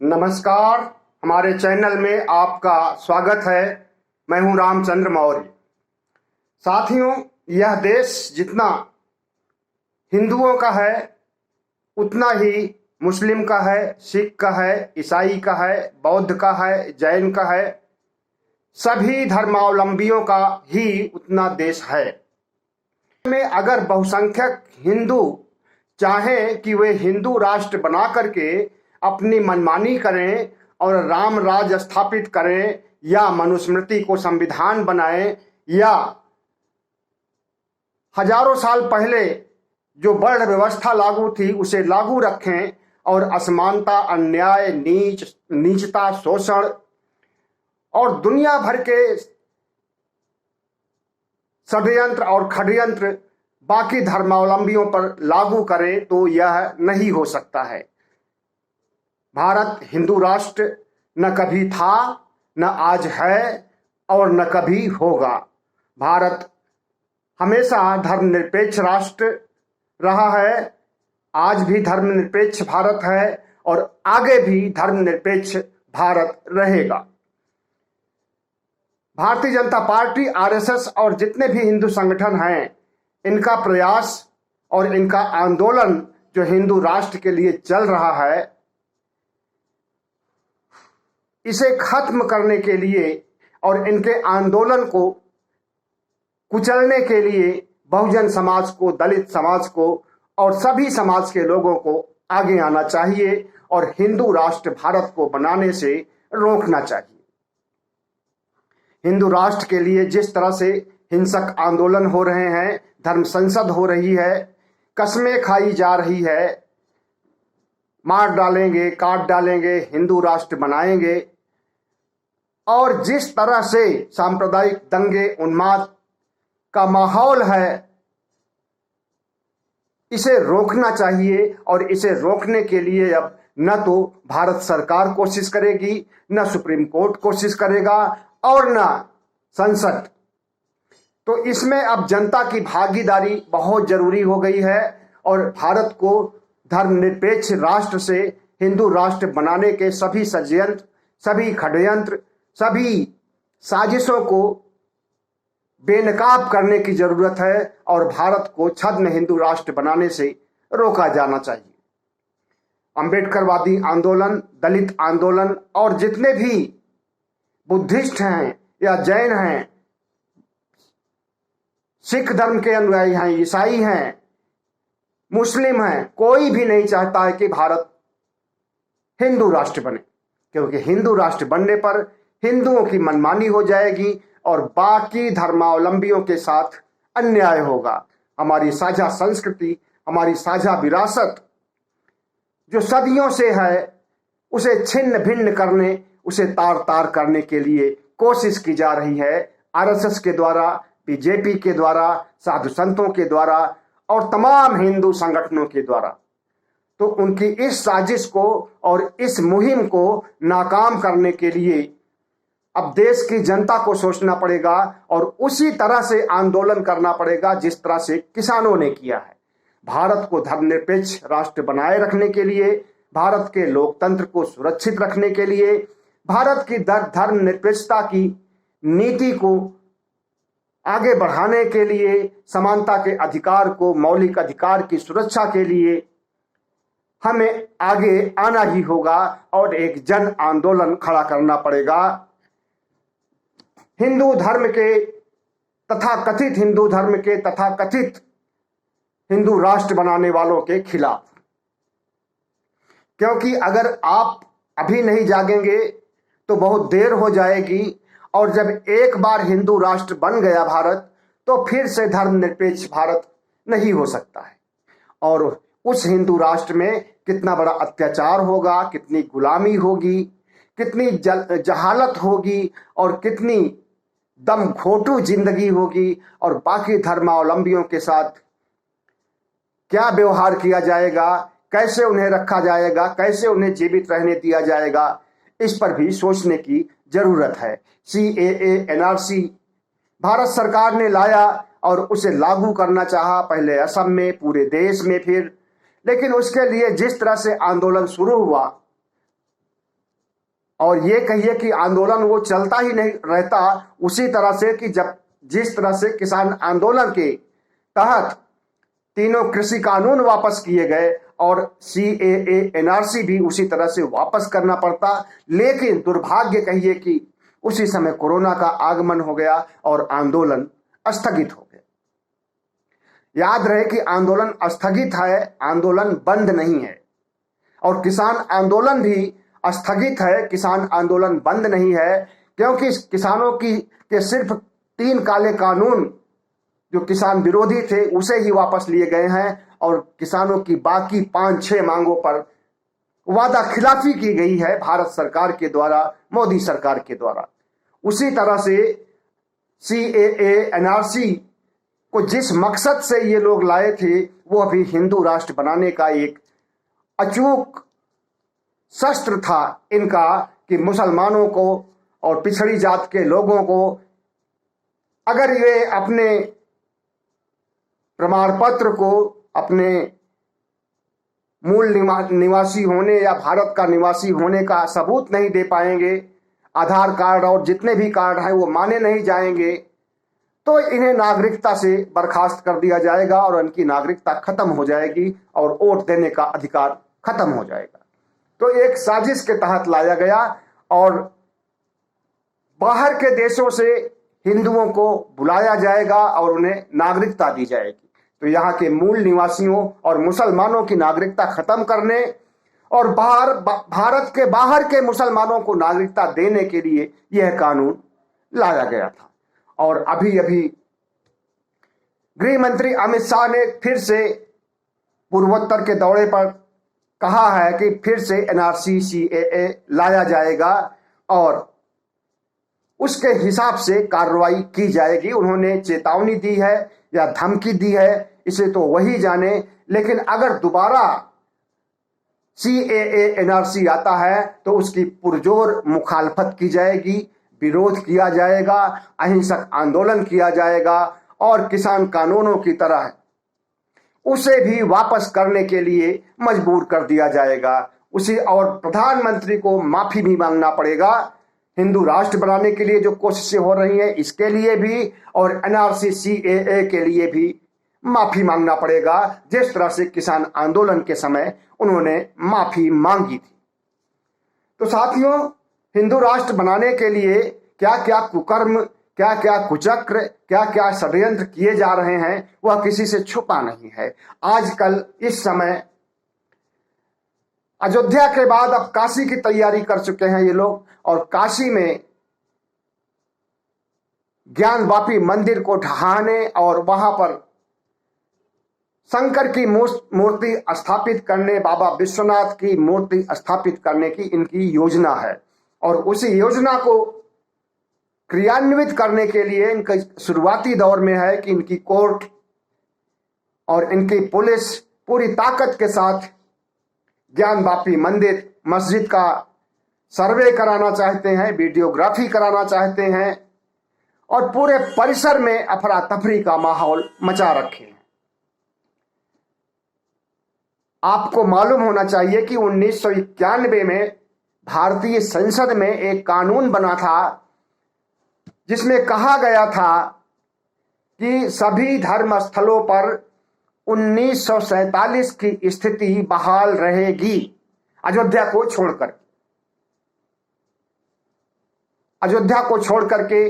नमस्कार। हमारे चैनल में आपका स्वागत है। मैं हूं रामचंद्र मौर्य। साथियों, यह देश जितना हिंदुओं का है उतना ही मुस्लिम का है, सिख का है, ईसाई का है, बौद्ध का है, जैन का है। सभी धर्मावलंबियों का ही उतना देश है। में अगर बहुसंख्यक हिंदू चाहें कि वे हिंदू राष्ट्र बना करके अपनी मनमानी करें और राम राज स्थापित करें या मनुस्मृति को संविधान बनाएं या हजारों साल पहले जो वर्ण व्यवस्था लागू थी उसे लागू रखें और असमानता, अन्याय, नीचता, शोषण और दुनिया भर के षड्यंत्र और खडयंत्र बाकी धर्मावलंबियों पर लागू करें तो यह नहीं हो सकता है। भारत हिंदू राष्ट्र न कभी था, न आज है और न कभी होगा। भारत हमेशा धर्मनिरपेक्ष राष्ट्र रहा है, आज भी धर्मनिरपेक्ष भारत है और आगे भी धर्मनिरपेक्ष भारत रहेगा। भारतीय जनता पार्टी, आरएसएस और जितने भी हिंदू संगठन हैं, इनका प्रयास और इनका आंदोलन जो हिंदू राष्ट्र के लिए चल रहा है, इसे खत्म करने के लिए और इनके आंदोलन को कुचलने के लिए बहुजन समाज को, दलित समाज को और सभी समाज के लोगों को आगे आना चाहिए और हिंदू राष्ट्र भारत को बनाने से रोकना चाहिए। हिंदू राष्ट्र के लिए जिस तरह से हिंसक आंदोलन हो रहे हैं, धर्म संसद हो रही है, कस्में खाई जा रही है, मार डालेंगे, काट डालेंगे, हिंदू राष्ट्र बनाएंगे, और जिस तरह से सांप्रदायिक दंगे, उन्माद का माहौल है, इसे रोकना चाहिए। और इसे रोकने के लिए अब न तो भारत सरकार कोशिश करेगी, न सुप्रीम कोर्ट कोशिश करेगा और न संसद। तो इसमें अब जनता की भागीदारी बहुत जरूरी हो गई है और भारत को धर्मनिरपेक्ष राष्ट्र से हिंदू राष्ट्र बनाने के सभी षड्यंत्र, सभी खडयंत्र, सभी साजिशों को बेनकाब करने की जरूरत है और भारत को छद्म हिंदू राष्ट्र बनाने से रोका जाना चाहिए। अंबेडकरवादी आंदोलन, दलित आंदोलन और जितने भी बुद्धिस्ट हैं या जैन हैं, सिख धर्म के अनुयायी हैं, ईसाई हैं, मुस्लिम हैं, कोई भी नहीं चाहता है कि भारत हिंदू राष्ट्र बने, क्योंकि हिंदू राष्ट्र बनने पर हिंदुओं की मनमानी हो जाएगी और बाकी धर्मावलंबियों के साथ अन्याय होगा। हमारी साझा संस्कृति, हमारी साझा विरासत जो सदियों से है, उसे छिन्न भिन्न करने, उसे तार तार करने के लिए कोशिश की जा रही है आरएसएस के द्वारा, बीजेपी के द्वारा, साधु संतों के द्वारा और तमाम हिंदू संगठनों के द्वारा। तो उनकी इस साजिश को और इस मुहिम को नाकाम करने के लिए अब देश की जनता को सोचना पड़ेगा और उसी तरह से आंदोलन करना पड़ेगा जिस तरह से किसानों ने किया है। भारत को धर्मनिरपेक्ष राष्ट्र बनाए रखने के लिए, भारत के लोकतंत्र को सुरक्षित रखने के लिए, भारत की धर्मनिरपेक्षता की नीति को आगे बढ़ाने के लिए, समानता के अधिकार को, मौलिक अधिकार की सुरक्षा के लिए हमें आगे आना ही होगा और एक जन आंदोलन खड़ा करना पड़ेगा हिंदू धर्म के, तथाकथित हिंदू धर्म के, तथाकथित हिंदू राष्ट्र बनाने वालों के खिलाफ। क्योंकि अगर आप अभी नहीं जागेंगे तो बहुत देर हो जाएगी और जब एक बार हिंदू राष्ट्र बन गया भारत, तो फिर से धर्मनिरपेक्ष भारत नहीं हो सकता है। और उस हिंदू राष्ट्र में कितना बड़ा अत्याचार होगा, कितनी गुलामी होगी, कितनी जहालत होगी और कितनी दम घोटू जिंदगी होगी और बाकी धर्मावलंबियों के साथ क्या व्यवहार किया जाएगा, कैसे उन्हें रखा जाएगा, कैसे उन्हें जीवित रहने दिया जाएगा, इस पर भी सोचने की जरूरत है। सीएए, एनआरसी भारत सरकार ने लाया और उसे लागू करना चाहा, पहले असम में, पूरे देश में फिर, लेकिन उसके लिए जिस तरह से आंदोलन शुरू हुआ और ये कहिए कि आंदोलन वो चलता ही नहीं रहता उसी तरह से कि जिस तरह से किसान आंदोलन के तहत तीनों कृषि कानून वापस किए गए और CAA NRC भी उसी तरह से वापस करना पड़ता। लेकिन दुर्भाग्य कहिए कि उसी समय कोरोना का आगमन हो गया और आंदोलन स्थगित हो गया। याद रहे कि आंदोलन स्थगित है, आंदोलन बंद नहीं है। और किसान आंदोलन भी स्थगित है, किसान आंदोलन बंद नहीं है, क्योंकि किसानों की के सिर्फ 3 काले कानून जो किसान विरोधी थे उसे ही वापस लिए गए हैं और किसानों की बाकी 5-6 मांगों पर वादा खिलाफी की गई है भारत सरकार के द्वारा, मोदी सरकार के द्वारा। उसी तरह से CAA NRC को जिस मकसद से ये लोग लाए थे वो अभी हिंदू राष्ट्र बनाने का एक अचूक शस्त्र था इनका कि मुसलमानों को और पिछड़ी जात के लोगों को अगर ये अपने प्रमाण पत्र को अपने मूल निवासी होने या भारत का निवासी होने का सबूत नहीं दे पाएंगे, आधार कार्ड और जितने भी कार्ड हैं वो माने नहीं जाएंगे, तो इन्हें नागरिकता से बर्खास्त कर दिया जाएगा और उनकी नागरिकता खत्म हो जाएगी और वोट देने का अधिकार खत्म हो जाएगा। तो एक साजिश के तहत लाया गया और बाहर के देशों से हिंदुओं को बुलाया जाएगा और उन्हें नागरिकता दी जाएगी। तो यहाँ के मूल निवासियों और मुसलमानों की नागरिकता खत्म करने और भारत के बाहर के मुसलमानों को नागरिकता देने के लिए यह कानून लाया गया था। और अभी अभी गृह मंत्री अमित शाह ने फिर से पूर्वोत्तर के दौरे पर कहा है कि फिर से NRC CAA लाया जाएगा और उसके हिसाब से कार्रवाई की जाएगी। उन्होंने चेतावनी दी है या धमकी दी है इसे तो वही जाने, लेकिन अगर दोबारा CAA NRC आता है तो उसकी पुरजोर मुखालफत की जाएगी, विरोध किया जाएगा, अहिंसक आंदोलन किया जाएगा और किसान कानूनों की तरह उसे भी वापस करने के लिए मजबूर कर दिया जाएगा। उसी और प्रधानमंत्री को माफी भी मांगना पड़ेगा हिंदू राष्ट्र बनाने के लिए जो कोशिशें हो रही हैं इसके लिए भी, और NRC CAA के लिए भी माफी मांगना पड़ेगा जिस तरह से किसान आंदोलन के समय उन्होंने माफी मांगी थी। तो साथियों, हिंदू राष्ट्र बनाने के लिए क्या क्या कुकर्म, क्या क्या कुचक्र, क्या क्या षड्यंत्र किए जा रहे हैं वह किसी से छुपा नहीं है। आजकल इस समय अयोध्या के बाद अब काशी की तैयारी कर चुके हैं ये लोग और काशी में ज्ञानवापी मंदिर को ढहाने और वहां पर शंकर की मूर्ति स्थापित करने, बाबा विश्वनाथ की मूर्ति स्थापित करने की इनकी योजना है। और उसी योजना को क्रियान्वित करने के लिए इनका शुरुआती दौर में है कि इनकी कोर्ट और इनकी पुलिस पूरी ताकत के साथ ज्ञानवापी मंदिर मस्जिद का सर्वे कराना चाहते हैं, वीडियोग्राफी कराना चाहते हैं और पूरे परिसर में अफरा तफरी का माहौल मचा रखे हैं। आपको मालूम होना चाहिए कि 1991 में भारतीय संसद में एक कानून बना था जिसमें कहा गया था कि सभी धर्म स्थलों पर 1947 की स्थिति बहाल रहेगी अयोध्या को छोड़कर। अयोध्या को छोड़कर के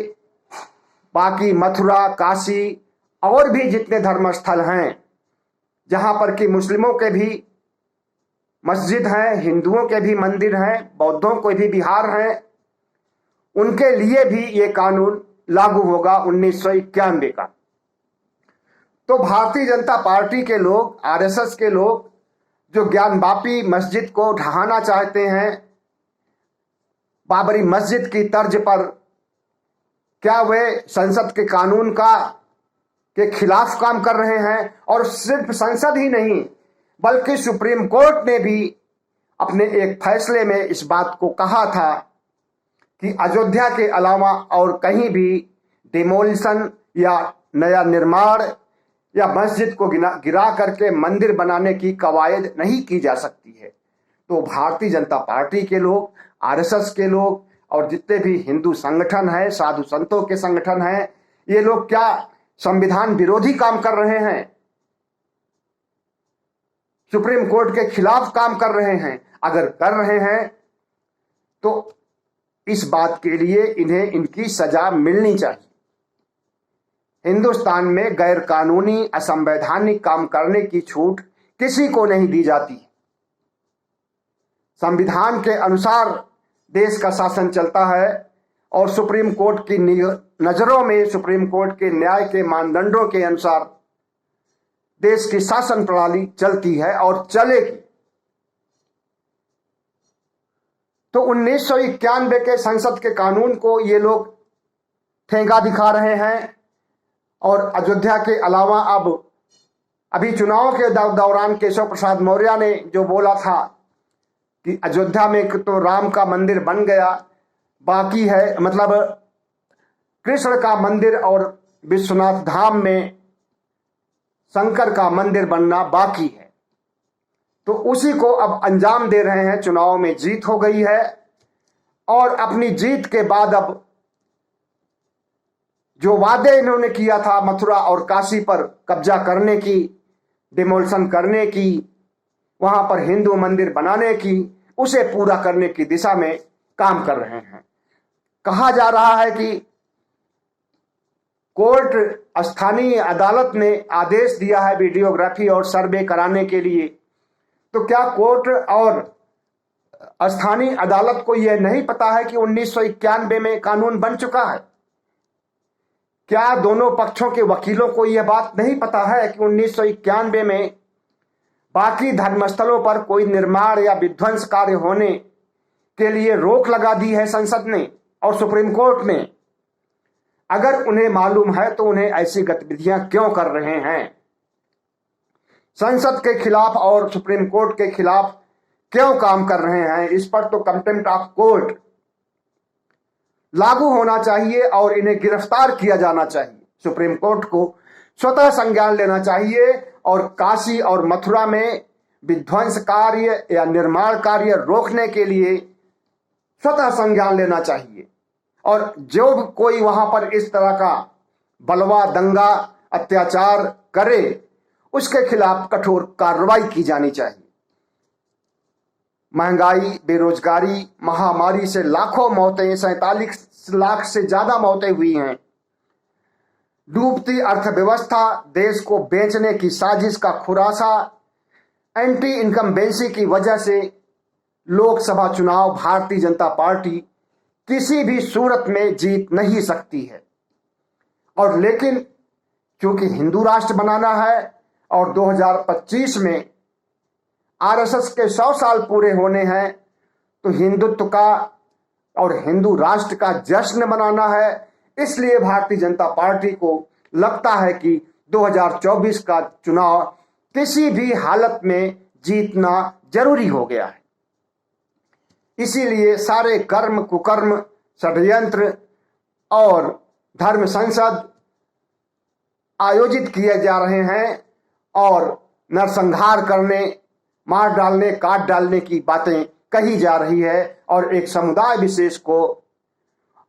बाकी मथुरा, काशी और भी जितने धर्मस्थल हैं जहां पर कि मुस्लिमों के भी मस्जिद हैं, हिंदुओं के भी मंदिर हैं, बौद्धों के भी विहार हैं, उनके लिए भी ये कानून लागू होगा 1991 का। तो भारतीय जनता पार्टी के लोग, RSS के लोग जो ज्ञानवापी मस्जिद को ढहाना चाहते हैं बाबरी मस्जिद की तर्ज पर, क्या वे संसद के कानून के खिलाफ काम कर रहे हैं? और सिर्फ संसद ही नहीं बल्कि सुप्रीम कोर्ट ने भी अपने एक फैसले में इस बात को कहा था कि अयोध्या के अलावा और कहीं भी डिमोलिशन या नया निर्माण या मस्जिद को गिरा करके मंदिर बनाने की कवायद नहीं की जा सकती है। तो भारतीय जनता पार्टी के लोग, आरएसएस के लोग और जितने भी हिंदू संगठन है, साधु संतों के संगठन हैं, ये लोग क्या संविधान विरोधी काम कर रहे हैं? सुप्रीम कोर्ट के खिलाफ काम कर रहे हैं? अगर कर रहे हैं तो इस बात के लिए इन्हें इनकी सजा मिलनी चाहिए। हिंदुस्तान में गैर कानूनी असंवैधानिक काम करने की छूट किसी को नहीं दी जाती। संविधान के अनुसार देश का शासन चलता है और सुप्रीम कोर्ट की नजरों में, सुप्रीम कोर्ट के न्याय के मानदंडों के अनुसार देश की शासन प्रणाली चलती है और चलेगी। तो 1991 के संसद के कानून को ये लोग ठेंगा दिखा रहे हैं और अयोध्या के अलावा अब अभी चुनाव के दौरान केशव प्रसाद मौर्य ने जो बोला था कि अयोध्या में तो राम का मंदिर बन गया, बाकी है, मतलब कृष्ण का मंदिर और विश्वनाथ धाम में शंकर का मंदिर बनना बाकी है, तो उसी को अब अंजाम दे रहे हैं। चुनाव में जीत हो गई है और अपनी जीत के बाद अब जो वादे इन्होंने किया था मथुरा और काशी पर कब्जा करने की, डिमोलिशन करने की, वहां पर हिंदू मंदिर बनाने की, उसे पूरा करने की दिशा में काम कर रहे हैं। कहा जा रहा है कि कोर्ट, स्थानीय अदालत ने आदेश दिया है वीडियोग्राफी और सर्वे कराने के लिए। तो क्या कोर्ट और स्थानीय अदालत को यह नहीं पता है कि 1991 में कानून बन चुका है? क्या दोनों पक्षों के वकीलों को यह बात नहीं पता है कि 1991 में बाकी धर्मस्थलों पर कोई निर्माण या विध्वंस कार्य होने के लिए रोक लगा दी है संसद ने और सुप्रीम कोर्ट ने? अगर उन्हें मालूम है तो उन्हें ऐसी गतिविधियां क्यों कर रहे हैं? संसद के खिलाफ और सुप्रीम कोर्ट के खिलाफ क्यों काम कर रहे हैं? इस पर तो कंटेम्प्ट ऑफ कोर्ट लागू होना चाहिए और इन्हें गिरफ्तार किया जाना चाहिए। सुप्रीम कोर्ट को स्वतः संज्ञान लेना चाहिए और काशी और मथुरा में विध्वंस कार्य या निर्माण कार्य रोकने के लिए स्वतः संज्ञान लेना चाहिए और जो कोई वहां पर इस तरह का बलवा, दंगा, अत्याचार करे उसके खिलाफ कठोर कार्रवाई की जानी चाहिए। महंगाई, बेरोजगारी, महामारी से लाखों मौतें, 47 लाख से ज्यादा मौतें हुई हैं। डूबती अर्थव्यवस्था, देश को बेचने की साजिश का खुलासा, एंटी इनकम्बेंसी की वजह से लोकसभा चुनाव भारतीय जनता पार्टी किसी भी सूरत में जीत नहीं सकती है। और लेकिन क्योंकि हिंदू राष्ट्र बनाना है और 2025 में आरएसएस के 100 साल पूरे होने हैं, तो हिंदुत्व का और हिंदू राष्ट्र का जश्न मनाना है, इसलिए भारतीय जनता पार्टी को लगता है कि 2024 का चुनाव किसी भी हालत में जीतना जरूरी हो गया है। इसीलिए सारे कर्म, कुकर्म, षड्यंत्र और धर्म संसद आयोजित किए जा रहे हैं और नरसंहार करने, मार डालने, काट डालने की बातें कही जा रही है और एक समुदाय विशेष को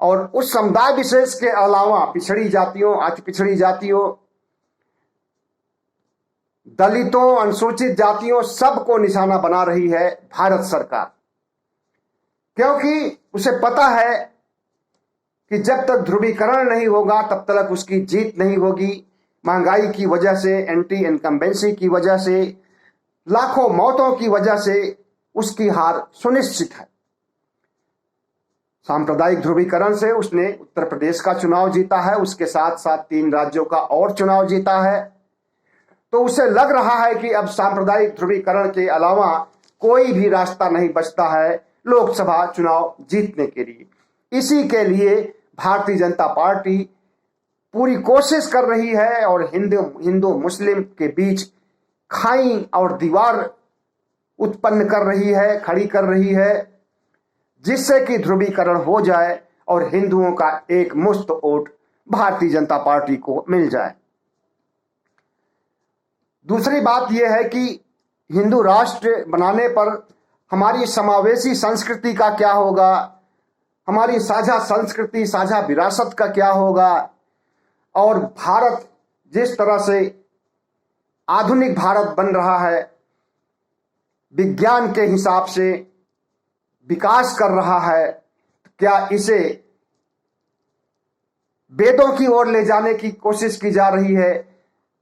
और उस समुदाय विशेष के अलावा पिछड़ी जातियों, अति पिछड़ी जातियों, दलितों, अनुसूचित जातियों, सबको निशाना बना रही है भारत सरकार, क्योंकि उसे पता है कि जब तक ध्रुवीकरण नहीं होगा तब तक उसकी जीत नहीं होगी। महंगाई की वजह से, एंटी इनकम्बेंसी की वजह से, लाखों मौतों की वजह से उसकी हार सुनिश्चित है। सांप्रदायिक ध्रुवीकरण से उसने उत्तर प्रदेश का चुनाव जीता है, उसके साथ साथ 3 राज्यों का और चुनाव जीता है, तो उसे लग रहा है कि अब सांप्रदायिक ध्रुवीकरण के अलावा कोई भी रास्ता नहीं बचता है लोकसभा चुनाव जीतने के लिए। इसी के लिए भारतीय जनता पार्टी पूरी कोशिश कर रही है और हिंदू मुस्लिम के बीच खाई और दीवार उत्पन्न कर रही है, खड़ी कर रही है, जिससे कि ध्रुवीकरण हो जाए और हिंदुओं का एक मुश्त वोट भारतीय जनता पार्टी को मिल जाए। दूसरी बात यह है कि हिंदू राष्ट्र बनाने पर हमारी समावेशी संस्कृति का क्या होगा, हमारी साझा संस्कृति साझा विरासत का क्या होगा, और भारत जिस तरह से आधुनिक भारत बन रहा है, विज्ञान के हिसाब से विकास कर रहा है, क्या इसे वेदों की ओर ले जाने की कोशिश की जा रही है,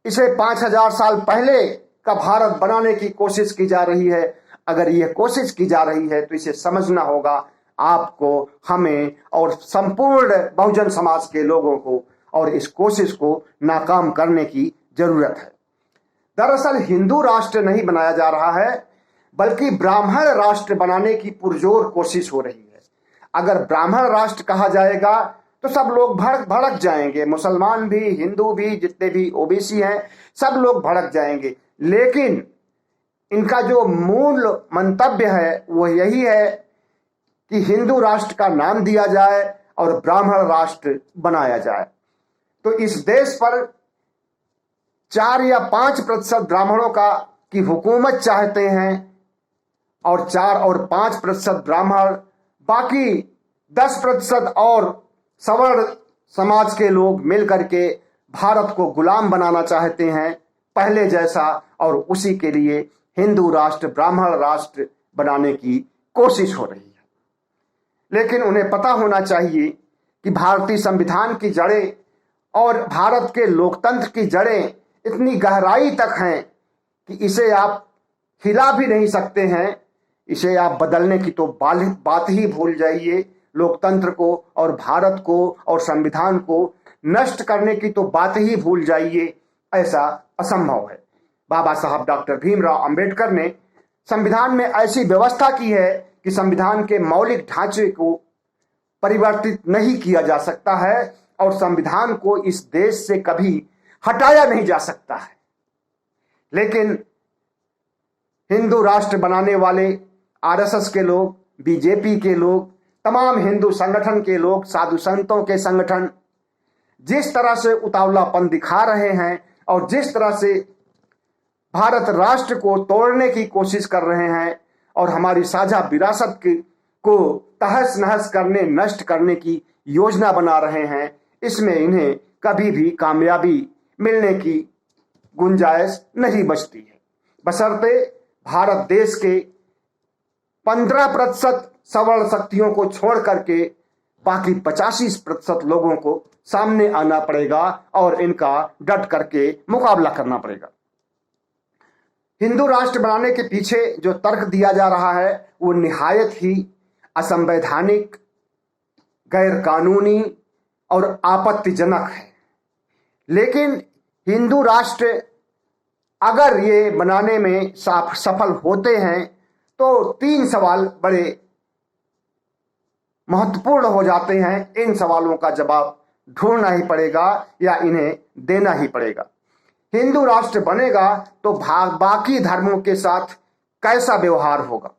इसे 5000 साल पहले का भारत बनाने की कोशिश की जा रही है? अगर यह कोशिश की जा रही है तो इसे समझना होगा आपको, हमें और संपूर्ण बहुजन समाज के लोगों को, और इस कोशिश को नाकाम करने की जरूरत है। दरअसल हिंदू राष्ट्र नहीं बनाया जा रहा है, बल्कि ब्राह्मण राष्ट्र बनाने की पुरजोर कोशिश हो रही है। अगर ब्राह्मण राष्ट्र कहा जाएगा तो सब लोग भड़क जाएंगे, मुसलमान भी, हिंदू भी, जितने भी ओबीसी हैं, सब लोग भड़क जाएंगे। लेकिन इनका जो मूल मंतव्य है वो यही है कि हिंदू राष्ट्र का नाम दिया जाए और ब्राह्मण राष्ट्र बनाया जाए। तो इस देश पर 4 या 5% ब्राह्मणों की हुकूमत चाहते हैं, और 4 और 5% ब्राह्मण, बाकी 10% और सवर्ण समाज के लोग मिलकर के भारत को गुलाम बनाना चाहते हैं पहले जैसा, और उसी के लिए हिंदू राष्ट्र ब्राह्मण राष्ट्र बनाने की कोशिश हो रही है। लेकिन उन्हें पता होना चाहिए कि भारतीय संविधान की जड़ें और भारत के लोकतंत्र की जड़ें इतनी गहराई तक हैं कि इसे आप हिला भी नहीं सकते हैं, इसे आप बदलने की तो बात ही भूल जाइए। लोकतंत्र को और भारत को और संविधान को नष्ट करने की तो बात ही भूल जाइए, ऐसा असंभव है। बाबा साहब डॉक्टर भीमराव अंबेडकर ने संविधान में ऐसी व्यवस्था की है कि संविधान के मौलिक ढांचे को परिवर्तित नहीं किया जा सकता है, और संविधान को इस देश से कभी हटाया नहीं जा सकता है। लेकिन हिंदू राष्ट्र बनाने वाले आरएसएस के लोग, बीजेपी के लोग, तमाम हिंदू संगठन के लोग, साधु संतों के संगठन जिस तरह से उतावलापन दिखा रहे हैं और जिस तरह से भारत राष्ट्र को तोड़ने की कोशिश कर रहे हैं और हमारी साझा विरासत को तहस नहस करने, नष्ट करने की योजना बना रहे हैं, इसमें इन्हें कभी भी कामयाबी मिलने की गुंजाइश नहीं बचती है, बशर्ते भारत देश के 15% सवर्ण शक्तियों को छोड़ करके बाकी 85% लोगों को सामने आना पड़ेगा और इनका डट करके मुकाबला करना पड़ेगा। हिंदू राष्ट्र बनाने के पीछे जो तर्क दिया जा रहा है वो निहायत ही असंवैधानिक, गैर कानूनी और आपत्तिजनक है। लेकिन हिंदू राष्ट्र अगर ये बनाने में सफल होते हैं तो 3 सवाल बड़े महत्वपूर्ण हो जाते हैं। इन सवालों का जवाब ढूंढना ही पड़ेगा या इन्हें देना ही पड़ेगा। हिंदू राष्ट्र बनेगा तो बाकी धर्मों के साथ कैसा व्यवहार होगा?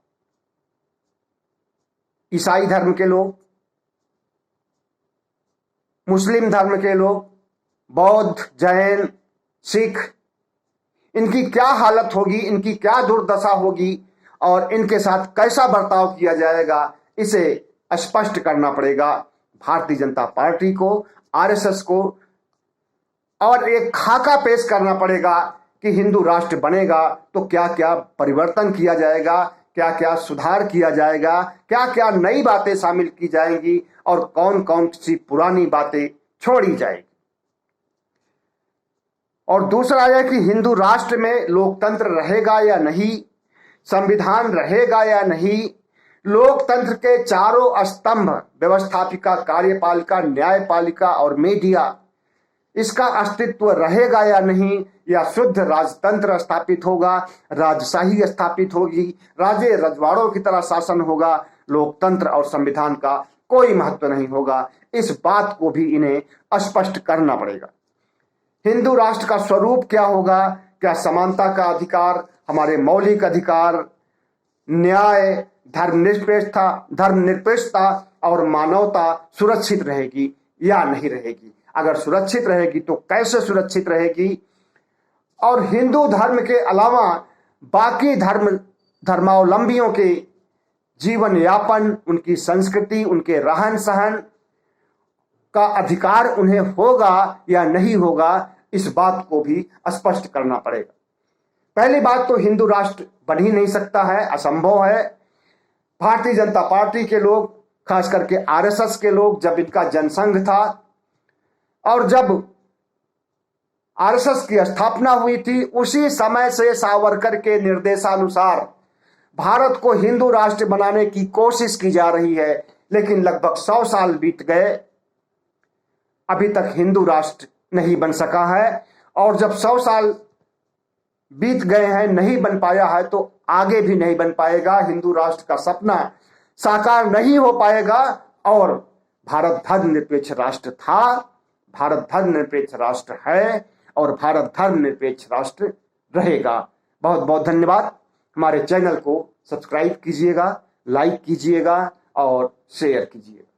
ईसाई धर्म के लोग, मुस्लिम धर्म के लोग, बौद्ध, जैन, सिख, इनकी क्या हालत होगी, इनकी क्या दुर्दशा होगी और इनके साथ कैसा बर्ताव किया जाएगा, इसे स्पष्ट करना पड़ेगा भारतीय जनता पार्टी को, आरएसएस को, और एक खाका पेश करना पड़ेगा कि हिंदू राष्ट्र बनेगा तो क्या क्या परिवर्तन किया जाएगा, क्या क्या सुधार किया जाएगा, क्या क्या नई बातें शामिल की जाएंगी और कौन कौन सी पुरानी बातें छोड़ी जाएगी। और दूसरा यह कि हिंदू राष्ट्र में लोकतंत्र रहेगा या नहीं, संविधान रहेगा या नहीं, लोकतंत्र के चारों स्तंभ व्यवस्थापिका, कार्यपालिका, न्यायपालिका और मीडिया, इसका अस्तित्व रहेगा या नहीं, या शुद्ध राजतंत्र स्थापित होगा, राजशाही स्थापित होगी, राजे रजवाड़ों की तरह शासन होगा, लोकतंत्र और संविधान का कोई महत्व नहीं होगा। इस बात को भी इन्हें स्पष्ट करना पड़ेगा। हिंदू राष्ट्र का स्वरूप क्या होगा? क्या समानता का अधिकार, हमारे मौलिक अधिकार, न्याय, धर्मनिरपेक्षता और मानवता सुरक्षित रहेगी या नहीं रहेगी? अगर सुरक्षित रहेगी तो कैसे सुरक्षित रहेगी? और हिंदू धर्म के अलावा बाकी धर्मावलंबियों के जीवन यापन, उनकी संस्कृति, उनके रहन सहन का अधिकार उन्हें होगा या नहीं होगा, इस बात को भी स्पष्ट करना पड़ेगा। पहली बात तो हिंदू राष्ट्र बन ही नहीं सकता है, असंभव है। भारतीय जनता पार्टी के लोग, खास करके आरएसएस के लोग, जब इनका जनसंघ था और जब आरएसएस की स्थापना हुई थी, उसी समय से सावरकर के निर्देशानुसार भारत को हिंदू राष्ट्र बनाने की कोशिश की जा रही है। लेकिन लगभग 100 साल बीत गए, अभी तक हिंदू राष्ट्र नहीं बन सका है। और जब 100 साल बीत गए हैं, नहीं बन पाया है, तो आगे भी नहीं बन पाएगा। हिंदू राष्ट्र का सपना साकार नहीं हो पाएगा। और भारत धर्मनिरपेक्ष राष्ट्र था, भारत धर्मनिरपेक्ष राष्ट्र है और भारत धर्मनिरपेक्ष राष्ट्र रहेगा। बहुत बहुत धन्यवाद। हमारे चैनल को सब्सक्राइब कीजिएगा, लाइक कीजिएगा और शेयर कीजिएगा।